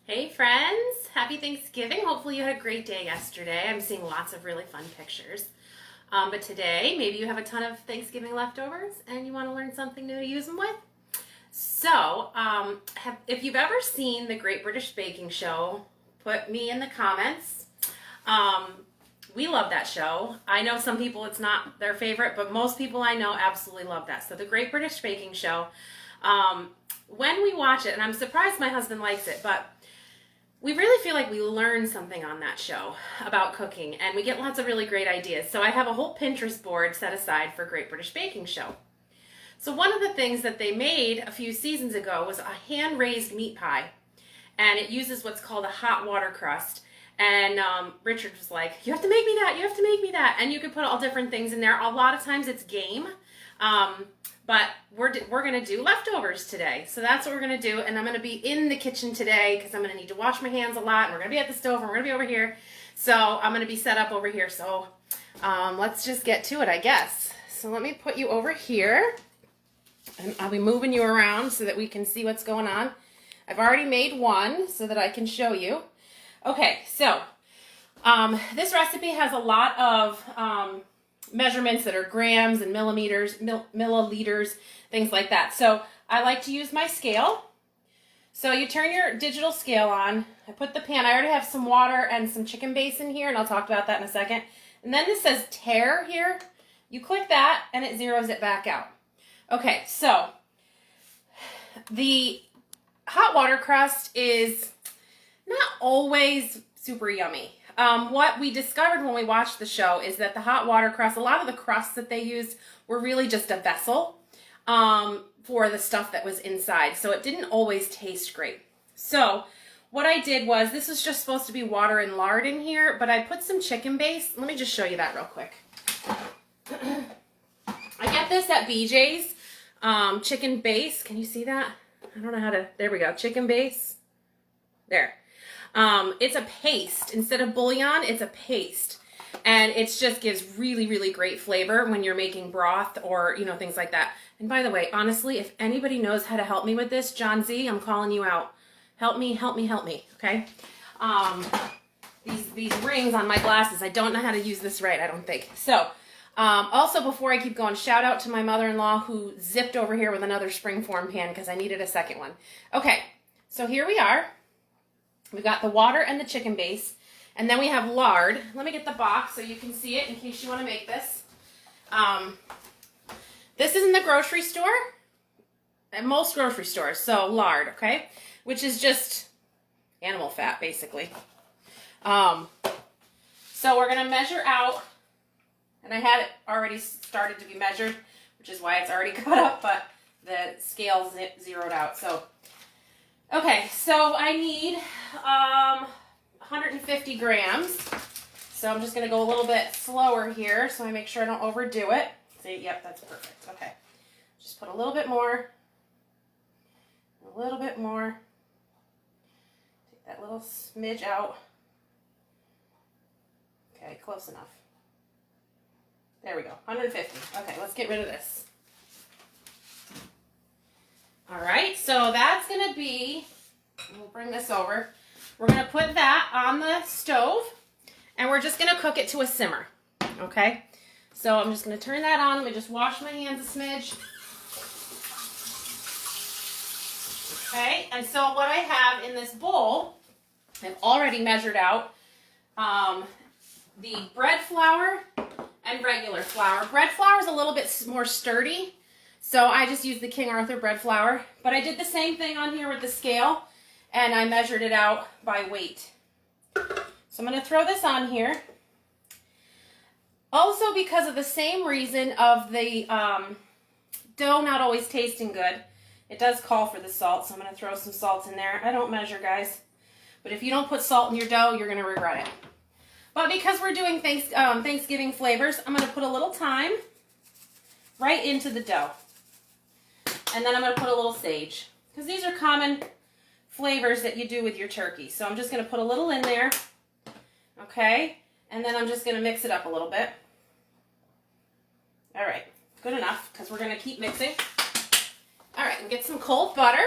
Hey friends, happy Thanksgiving. Hopefully you had a great day yesterday. I'm seeing lots of really fun pictures. But today, maybe you have a ton of Thanksgiving leftovers and you want to learn something new to use them with. So, if you've ever seen the Great British Baking Show, put me in the comments. We love that show. I know some people it's not their favorite, but most people I know absolutely love that. So the Great British Baking Show, when we watch it, and I'm surprised my husband likes it, but we really feel like we learn something on that show about cooking, and we get lots of really great ideas. So I have a whole Pinterest board set aside for Great British Baking Show. So one of the things that they made a few seasons ago was a hand-raised meat pie, and it uses what's called a hot water crust. And Richard was like, you have to make me that, you have to make me that. And you could put all different things in there. A lot of times it's game. But we're going to do leftovers today. So that's what we're going to do. And I'm going to be in the kitchen today because I'm going to need to wash my hands a lot. And we're going to be at the stove and we're going to be over here. So I'm going to be set up over here. So let's just get to it, I guess. So let me put you over here. And I'll be moving you around so that we can see what's going on. I've already made one so that I can show you. Okay, so this recipe has a lot of measurements that are grams and millimeters, milliliters, things like that. So I like to use my scale. So you turn your digital scale on. I put the pan. I already have some water and some chicken base in here, and I'll talk about that in a second. And then this says tare here. You click that, and it zeroes it back out. Okay, so the hot water crust is not always super yummy. What we discovered when we watched the show is that the hot water crust, a lot of the crusts that they used were really just a vessel for the stuff that was inside. So it didn't always taste great. So what I did was, this was just supposed to be water and lard in here, but I put some chicken base. Let me just show you that real quick. I get this at BJ's, chicken base. Can you see that? I don't know how to, there we go, chicken base. There. It's a paste. Instead of bouillon, it's a paste. And it just gives really, really great flavor when you're making broth or, things like that. And by the way, honestly, if anybody knows how to help me with this, John Z, I'm calling you out. Help me, help me, help me, okay? These rings on my glasses, I don't know how to use this right, I don't think. So, also before I keep going, shout out to my mother-in-law who zipped over here with another springform pan because I needed a second one. Okay, so here we are. We've got the water and the chicken base, and then we have lard. Let me get the box so you can see it in case you want to make this. This is in the grocery store, at most grocery stores, so lard, okay? Which is just animal fat, basically. So we're going to measure out, and I had it already started to be measured, which is why it's already cut up, but the scale's zeroed out, so... Okay, so I need 150 grams. So I'm just going to go a little bit slower here so I make sure I don't overdo it. See, yep, that's perfect. Okay, just put a little bit more. A little bit more. Take that little smidge out. Okay, close enough. There we go, 150. Okay, let's get rid of this. All right, so that's going to be, we'll bring this over. We're going to put that on the stove, and we're just going to cook it to a simmer, okay? So I'm just going to turn that on. Let me just wash my hands a smidge. Okay, and so what I have in this bowl, I've already measured out the bread flour and regular flour. Bread flour is a little bit more sturdy. So I just used the King Arthur bread flour, but I did the same thing on here with the scale, and I measured it out by weight. So I'm going to throw this on here. Also, because of the same reason of the dough not always tasting good, it does call for the salt, so I'm going to throw some salt in there. I don't measure, guys, but if you don't put salt in your dough, you're going to regret it. But because we're doing Thanksgiving flavors, I'm going to put a little thyme right into the dough. And then I'm going to put a little sage, because these are common flavors that you do with your turkey. So I'm just going to put a little in there, okay? And then I'm just going to mix it up a little bit. All right, good enough, because we're going to keep mixing. All right, and get some cold butter.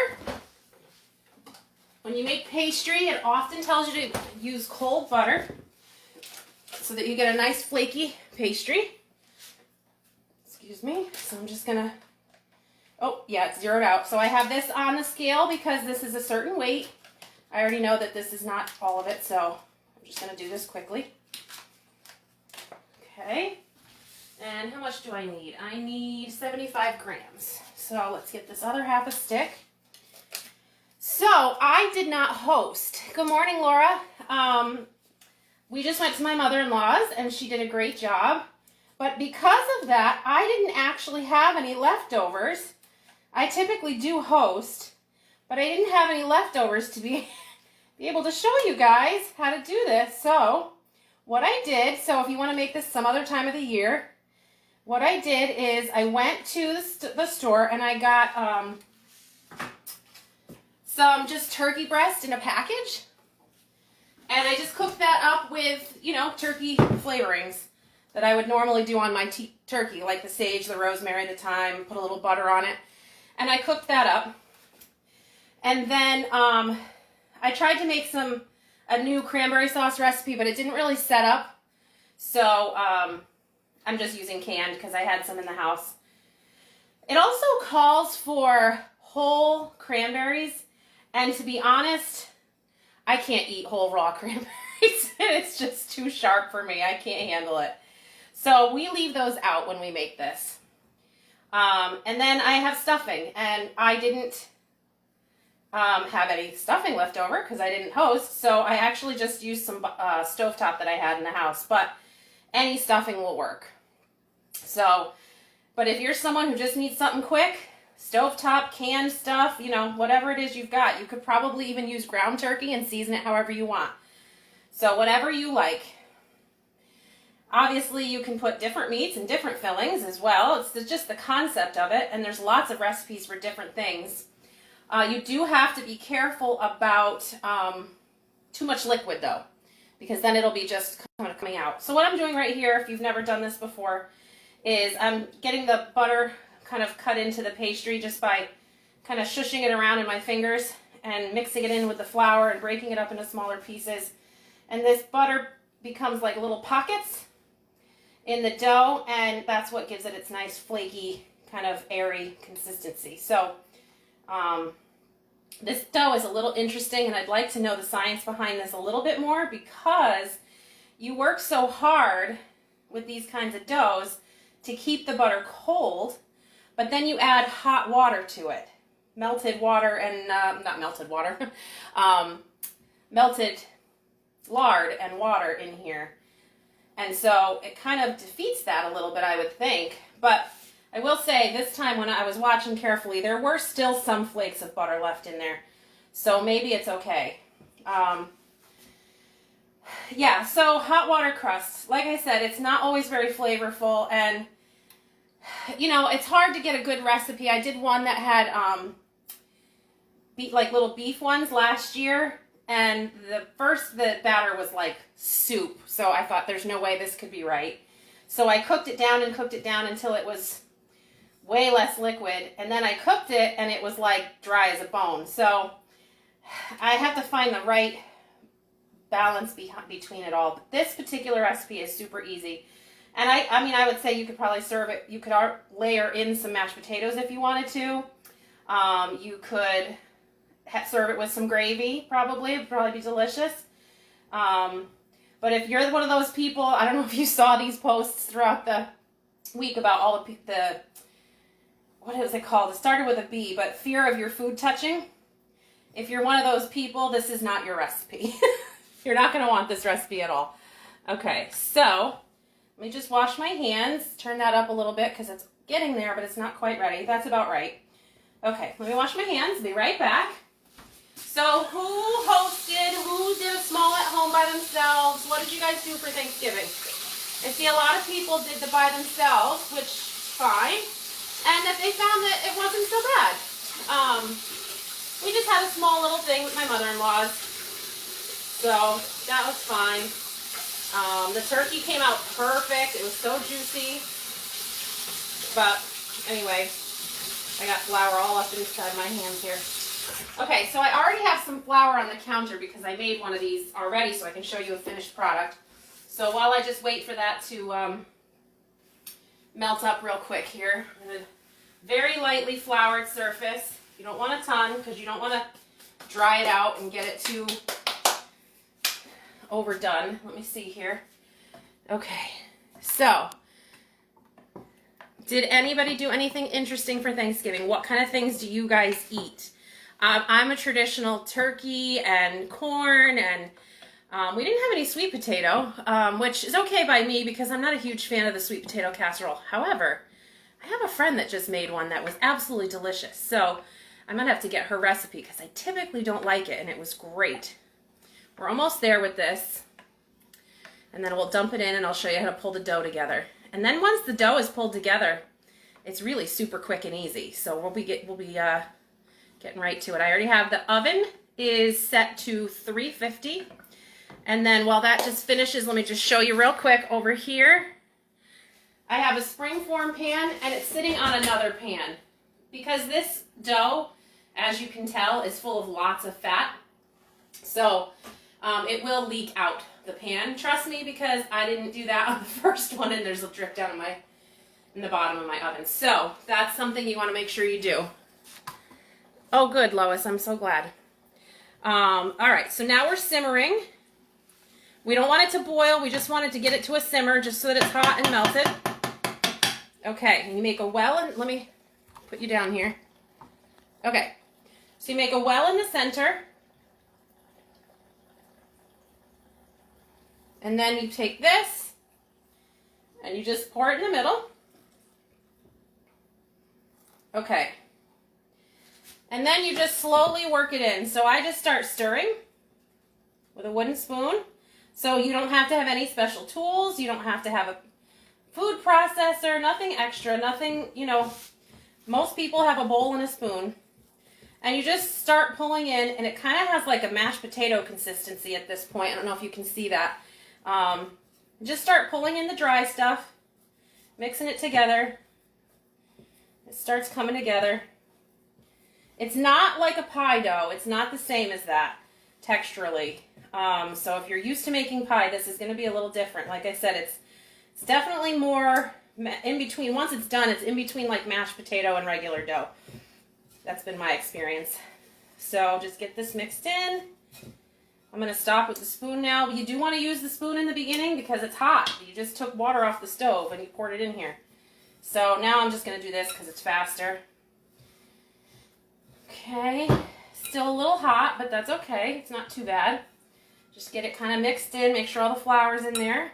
when you make pastry, it often tells you to use cold butter so that you get a nice flaky pastry. Excuse me. So I'm just gonna, oh yeah, it's zeroed out. So I have this on the scale because this is a certain weight. I already know that this is not all of it, so I'm just gonna do this quickly. Okay. And how much do I need? I need 75 grams. So let's get this other half a stick. So I did not host. Good morning, Laura. We just went to my mother-in-law's and she did a great job. But because of that, I didn't actually have any leftovers. I typically do host, but I didn't have any leftovers to be able to show you guys how to do this. So what I did, so if you want to make this some other time of the year, what I did is I went to the store and I got some just turkey breast in a package. And I just cooked that up with, you know, turkey flavorings that I would normally do on my turkey, like the sage, the rosemary, the thyme, put a little butter on it. And I cooked that up. And then I tried to make a new cranberry sauce recipe, but it didn't really set up. So I'm just using canned because I had some in the house. It also calls for whole cranberries. And to be honest, I can't eat whole raw cranberries. It's just too sharp for me. I can't handle it. So we leave those out when we make this. And then I have stuffing. And I didn't have any stuffing left over because I didn't host. So I actually just used some stovetop that I had in the house. But any stuffing will work. So, but if you're someone who just needs something quick, stovetop, canned stuff, you know, whatever it is you've got. You could probably even use ground turkey and season it however you want. So whatever you like. Obviously, you can put different meats and different fillings as well. It's just the concept of it, and there's lots of recipes for different things. You do have to be careful about too much liquid, though, because then it'll be just kind of coming out. So what I'm doing right here, if you've never done this before, is I'm getting the butter kind of cut into the pastry just by kind of shushing it around in my fingers and mixing it in with the flour and breaking it up into smaller pieces. And this butter becomes like little pockets in the dough, and that's what gives it its nice flaky, kind of airy consistency. So this dough is a little interesting, and I'd like to know the science behind this a little bit more because you work so hard with these kinds of doughs to keep the butter cold, but then you add hot water to it. Melted water and, not melted water, melted lard and water in here. And so it kind of defeats that a little bit, I would think. But I will say this time when I was watching carefully, there were still some flakes of butter left in there. So maybe it's okay. Yeah, so hot water crust. Like I said, it's not always very flavorful, and you know, it's hard to get a good recipe. I did one that had like little beef ones last year, and the batter was like soup. So I thought there's no way this could be right. So I cooked it down until it was way less liquid, and then I cooked it and it was like dry as a bone. So I have to find the right balance between it all. But this particular recipe is super easy. And I mean, I would say you could probably serve it, you could layer in some mashed potatoes if you wanted to. You could serve it with some gravy, probably. It would probably be delicious. But if you're one of those people, I don't know if you saw these posts throughout the week about all the what is it called? It started with a B, but fear of your food touching. If you're one of those people, this is not your recipe. You're not going to want this recipe at all. Okay, so let me just wash my hands. Turn that up a little bit because it's getting there, but it's not quite ready. That's about right. Okay, let me wash my hands. Be right back. So who hosted? Who did a small at home by themselves? What did you guys do for Thanksgiving? I see a lot of people did the by themselves, which is fine. And that they found that it wasn't so bad. We just had a small little thing with my mother-in-law's. So that was fine. The turkey came out perfect. It was so juicy. But anyway, I got flour all up inside my hands here. Okay, so I already have some flour on the counter because I made one of these already so I can show you a finished product. So while I just wait for that to melt up real quick here, I'm going to very lightly floured surface. You don't want a ton because you don't want to dry it out and get it too overdone. Let me see here. Okay, so did anybody do anything interesting for Thanksgiving? What kind of things do you guys eat? I'm a traditional turkey and corn, and we didn't have any sweet potato, which is okay by me because I'm not a huge fan of the sweet potato casserole. However, I have a friend that just made one that was absolutely delicious, so I'm going to have to get her recipe because I typically don't like it, and it was great. We're almost there with this, and then we'll dump it in, and I'll show you how to pull the dough together. And then once the dough is pulled together, it's really super quick and easy, so we'll be getting right to it. I already have the oven is set to 350. And then while that just finishes, let me just show you real quick over here. I have a springform pan and it's sitting on another pan. Because this dough, as you can tell, is full of lots of fat. So it will leak out the pan. Trust me, because I didn't do that on the first one and there's a drip down in the bottom of my oven. So that's something you want to make sure you do. Oh, good, Lois. I'm so glad. All right, so now we're simmering. We don't want it to boil. We just want it to get it to a simmer just so that it's hot and melted. Okay, and you make a well, and let me put you down here. Okay, so you make a well in the center. And then you take this, and you just pour it in the middle. Okay. And then you just slowly work it in. So I just start stirring with a wooden spoon. So you don't have to have any special tools. You don't have to have a food processor, nothing extra, nothing, you know. Most people have a bowl and a spoon. And you just start pulling in, and it kind of has like a mashed potato consistency at this point. I don't know if you can see that. Just start pulling in the dry stuff, mixing it together. It starts coming together. It's not like a pie dough. It's not the same as that texturally. So if you're used to making pie, this is going to be a little different. Like I said, it's definitely more in between. Once it's done, it's in between like mashed potato and regular dough. That's been my experience. So just get this mixed in. I'm going to stop with the spoon now. You do want to use the spoon in the beginning because it's hot. You just took water off the stove and you poured it in here. So now I'm just going to do this because it's faster. Okay, still a little hot, but that's okay. It's not too bad. Just get it kind of mixed in. Make sure all the flour's in there.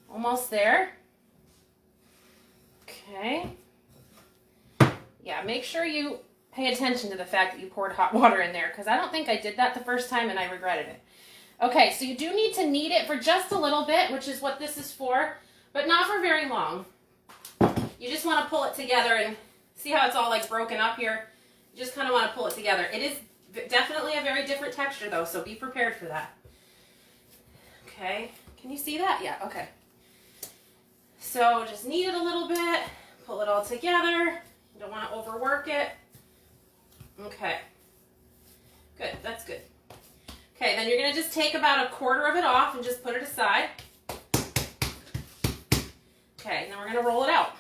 Almost there. Okay. Yeah, make sure you pay attention to the fact that you poured hot water in there because I don't think I did that the first time and I regretted it. Okay, so you do need to knead it for just a little bit, which is what this is for, but not for very long. You just want to pull it together and see how it's all like broken up here. You just kind of want to pull it together. It is definitely a very different texture though, so be prepared for that. Okay, can you see that? Yeah, okay. So just knead it a little bit, pull it all together. You don't want to overwork it. Okay, good, that's good. Okay, then you're going to just take about a quarter of it off and just put it aside. Okay, and then we're going to roll it out.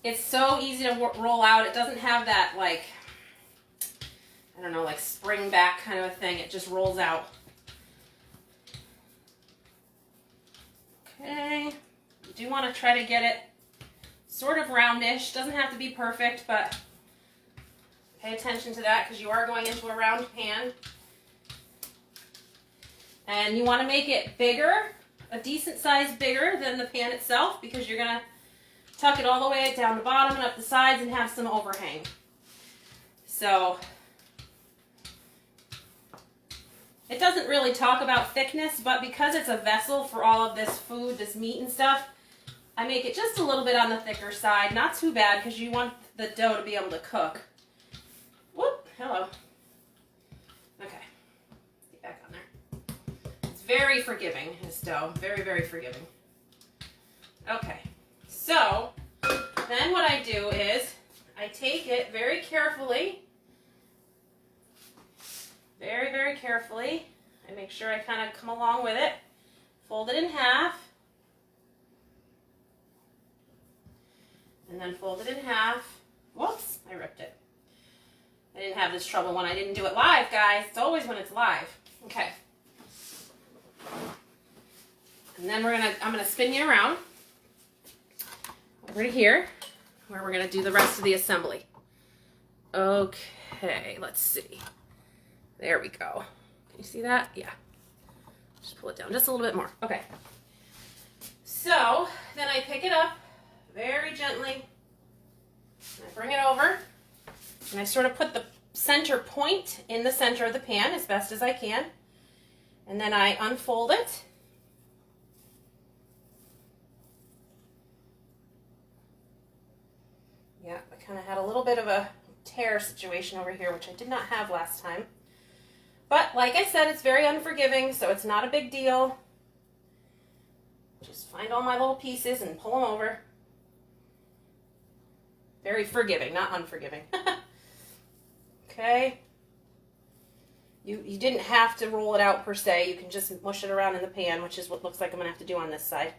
It's so easy to roll out. It doesn't have that, like, I don't know, like spring back kind of a thing. It just rolls out. Okay. You do want to try to get it sort of roundish. Doesn't have to be perfect, but pay attention to that because you are going into a round pan. And you want to make it bigger, a decent size bigger than the pan itself because you're going to tuck it all the way down the bottom and up the sides and have some overhang. So it doesn't really talk about thickness, but because it's a vessel for all of this food, this meat and stuff, I make it just a little bit on the thicker side. Not too bad because you want the dough to be able to cook. Whoop, hello. Okay, get back on there. It's very forgiving, this dough. Very, very forgiving. Okay. So, then what I do is I take it very carefully, very, very carefully. I make sure I kind of come along with it. Fold it in half. And then fold it in half. Whoops, I ripped it. I didn't have this trouble when I didn't do it live, guys. It's always when it's live. Okay. And then I'm gonna spin you around over to here, where we're gonna do the rest of the assembly. Okay, let's see. There we go. Can you see that? Yeah. Just pull it down just a little bit more. Okay. So then I pick it up very gently. And I bring it over, and I sort of put the center point in the center of the pan as best as I can. And then I unfold it. Yeah, I kind of had a little bit of a tear situation over here, which I did not have last time. But like I said, it's very unforgiving, so it's not a big deal. Just find all my little pieces and pull them over. Very forgiving, not unforgiving. Okay. You didn't have to roll it out per se. You can just mush it around in the pan, which is what looks like I'm going to have to do on this side,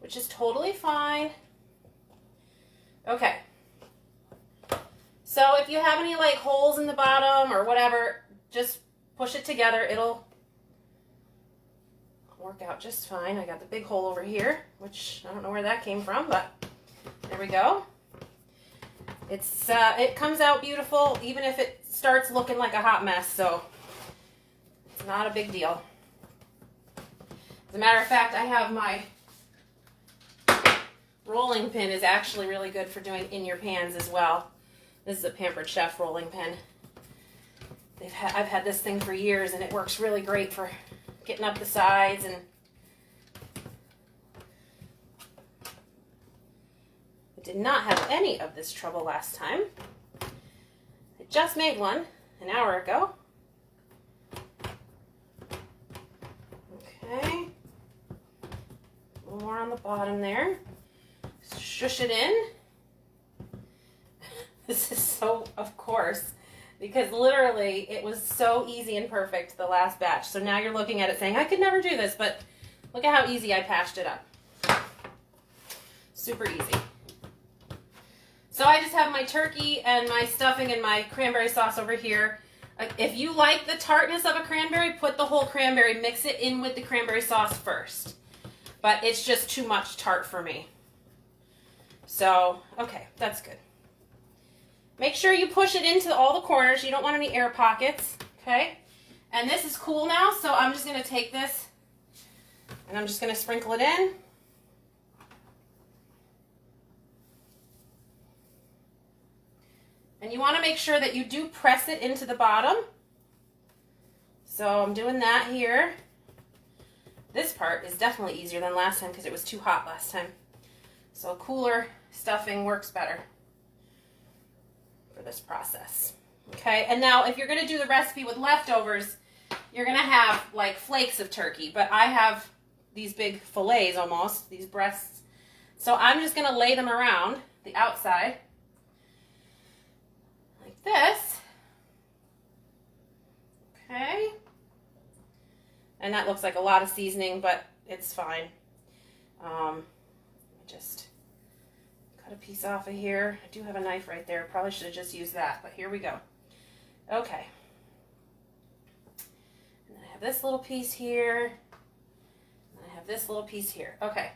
which is totally fine. Okay. So if you have any like holes in the bottom or whatever, just push it together. It'll work out just fine. I got the big hole over here, which I don't know where that came from, but there we go. It comes out beautiful, even if it starts looking like a hot mess, so it's not a big deal. As a matter of fact, I have my rolling pin is actually really good for doing in your pans as well. This is a Pampered Chef rolling pin. I've had this thing for years, and it works really great for getting up the sides. And I did not have any of this trouble last time. I just made one an hour ago. Okay. A little more on the bottom there. Shush it in. This is so, of course, because literally it was so easy and perfect the last batch. So now you're looking at it saying, I could never do this, but look at how easy I patched it up. Super easy. So I just have my turkey and my stuffing and my cranberry sauce over here. If you like the tartness of a cranberry, put the whole cranberry, mix it in with the cranberry sauce first. But it's just too much tart for me. So, okay, that's good. Make sure you push it into all the corners. You don't want any air pockets, okay? And this is cool now, so I'm just going to take this and I'm just going to sprinkle it in. And you want to make sure that you do press it into the bottom. So I'm doing that here. This part is definitely easier than last time because it was too hot last time. So cooler stuffing works better for this process. Okay, and now if you're going to do the recipe with leftovers, you're going to have like flakes of turkey, but I have these big fillets almost, these breasts. So I'm just going to lay them around the outside like this. Okay. And that looks like a lot of seasoning, but it's fine. Just cut a piece off of here. I do have a knife right there. Probably should have just used that, but here we go. Okay. And then I have this little piece here. And I have this little piece here. Okay.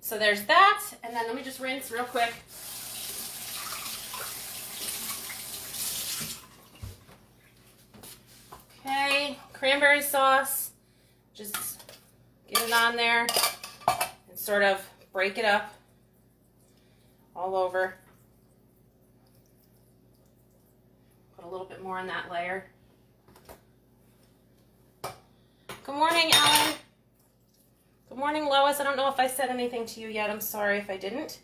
So there's that. And then let me just rinse real quick. Okay. Cranberry sauce. Just get it on there and sort of break it up all over. Put a little bit more on that layer. Good morning, Ellen. Good morning, Lois. I don't know if I said anything to you yet. I'm sorry if I didn't.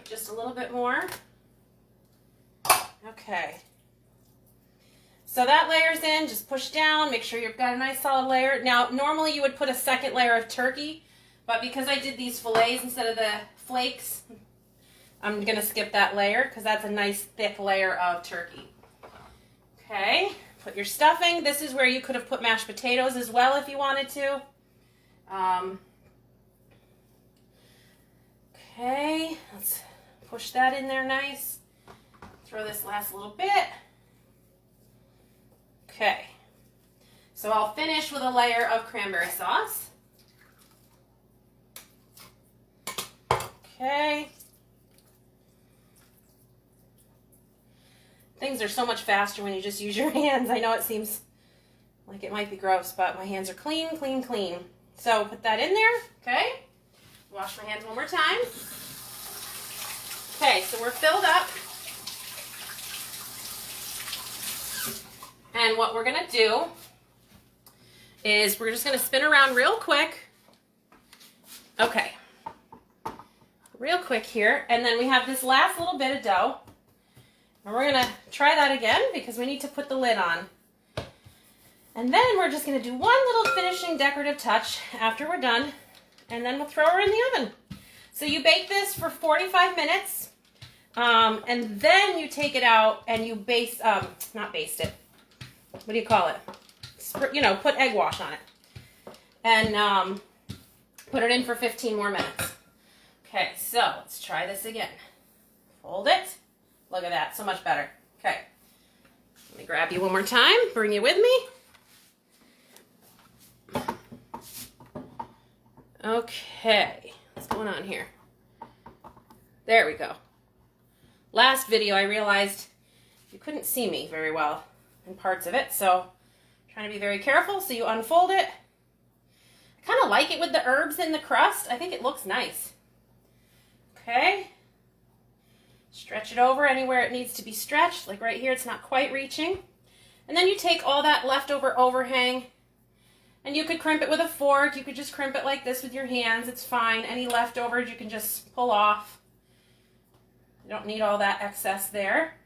Just a little bit more. Okay. So that layer's in. Just push down. Make sure you've got a nice solid layer. Now, normally you would put a second layer of turkey, but because I did these fillets instead of the flakes, I'm going to skip that layer because that's a nice thick layer of turkey. Okay, put your stuffing. This is where you could have put mashed potatoes as well if you wanted to. Okay, let's push that in there nice. Throw this last little bit. Okay, so I'll finish with a layer of cranberry sauce. Okay. Things are so much faster when you just use your hands. I know it seems like it might be gross, but my hands are clean, clean, clean. So put that in there, okay? Wash my hands one more time. Okay, so we're filled up. And what we're gonna do is we're just gonna spin around real quick. Okay, real quick here. And then we have this last little bit of dough. And we're gonna try that again because we need to put the lid on. And then we're just gonna do one little finishing decorative touch after we're done, and then we'll throw her in the oven. So you bake this for 45 minutes, and then you take it out and you not baste it. What do you call it? Put egg wash on it. And put it in for 15 more minutes. Okay, so let's try this again. Fold it. Look at that, so much better. Okay, let me grab you one more time, bring you with me. Okay, what's going on here? There we go. Last video I realized you couldn't see me very well in parts of it, so I'm trying to be very careful. So you unfold it. I kind of like it with the herbs in the crust. I think it looks nice. Okay. Stretch it over anywhere it needs to be stretched. Like right here, it's not quite reaching. And then you take all that leftover overhang, and you could crimp it with a fork. You could just crimp it like this with your hands. It's fine. Any leftovers you can just pull off. You don't need all that excess there.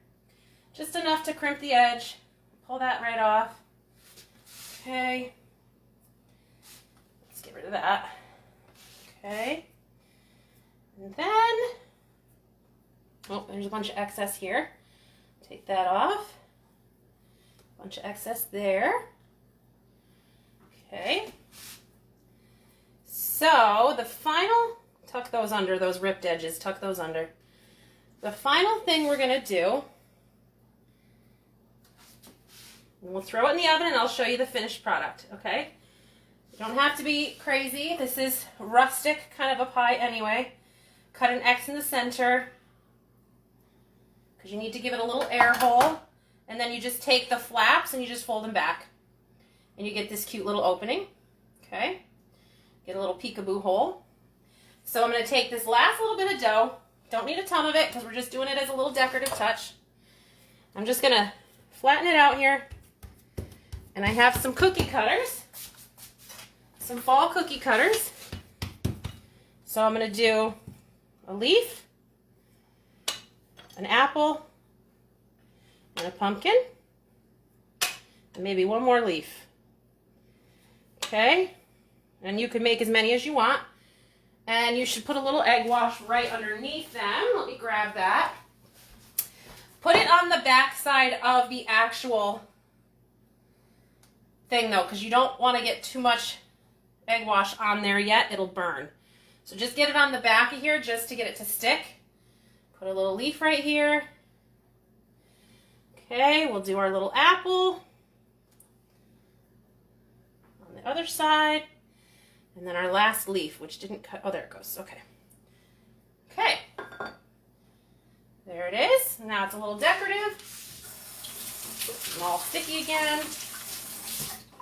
Just enough to crimp the edge. Pull that right off. Okay. Let's get rid of that. Okay. And then, oh, there's a bunch of excess here. Take that off. Bunch of excess there. Okay. So the final, tuck those under, those ripped edges, tuck those under. The final thing we're going to do, and we'll throw it in the oven and I'll show you the finished product, okay? You don't have to be crazy. This is rustic kind of a pie anyway. Cut an X in the center because you need to give it a little air hole. And then you just take the flaps and you just fold them back. And you get this cute little opening, okay? Get a little peekaboo hole. So I'm going to take this last little bit of dough. Don't need a ton of it because we're just doing it as a little decorative touch. I'm just going to flatten it out here. And I have some cookie cutters. Some fall cookie cutters. So I'm going to do a leaf, an apple, and a pumpkin, and maybe one more leaf. Okay, and you can make as many as you want, and you should put a little egg wash right underneath them. Let me grab that. Put it on the back side of the actual thing though, because you don't want to get too much egg wash on there yet. It'll burn. So just get it on the back of here just to get it to stick. Put a little leaf right here. Okay, we'll do our little apple on the other side. And then our last leaf, which didn't cut. Oh, there it goes. Okay. Okay. There it is. Now it's a little decorative. And all sticky again.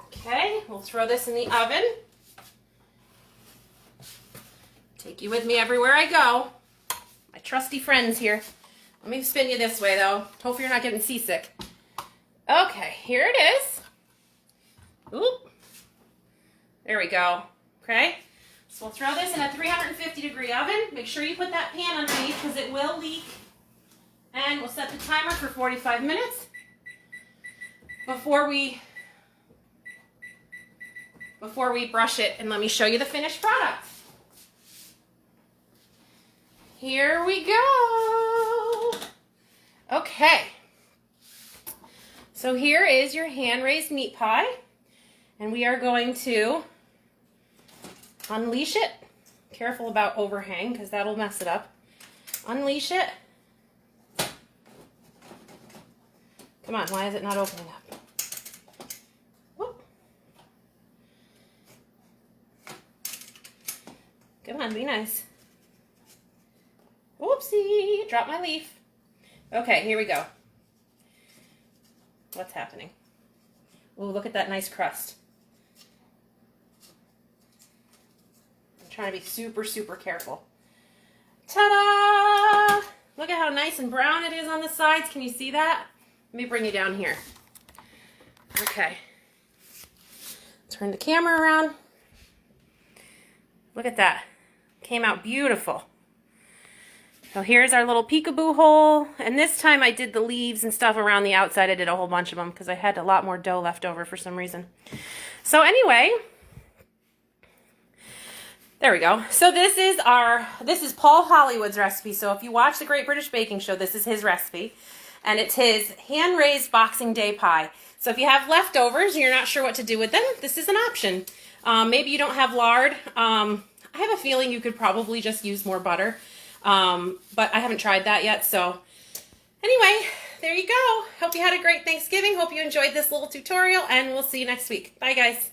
Okay, we'll throw this in the oven. Take you with me everywhere I go. My trusty friends here. Let me spin you this way though. Hopefully you're not getting seasick. Okay, here it is. Oop. There we go. Okay. So we'll throw this in a 350-degree oven. Make sure you put that pan underneath because it will leak. And we'll set the timer for 45 minutes before we brush it. And let me show you the finished product. Here we go. Okay. So here is your hand-raised meat pie. And we are going to unleash it. Careful about overhang because that'll mess it up. Unleash it. Come on, why is it not opening up? Whoop. Come on, be nice. Whoopsie, dropped my leaf. Okay, here we go. What's happening? Oh, look at that nice crust. I'm trying to be super, super careful. Ta-da! Look at how nice and brown it is on the sides. Can you see that? Let me bring you down here. Okay. Turn the camera around. Look at that. Came out beautiful. So here's our little peekaboo hole. And this time I did the leaves and stuff around the outside. I did a whole bunch of them because I had a lot more dough left over for some reason. So anyway, there we go. So this is Paul Hollywood's recipe. So if you watch the Great British Baking Show, this is his recipe. And it's his hand-raised Boxing Day pie. So if you have leftovers and you're not sure what to do with them, this is an option. Maybe you don't have lard. I have a feeling you could probably just use more butter. But I haven't tried that yet. So anyway, there you go. Hope you had a great Thanksgiving. Hope you enjoyed this little tutorial, and we'll see you next week. Bye, guys.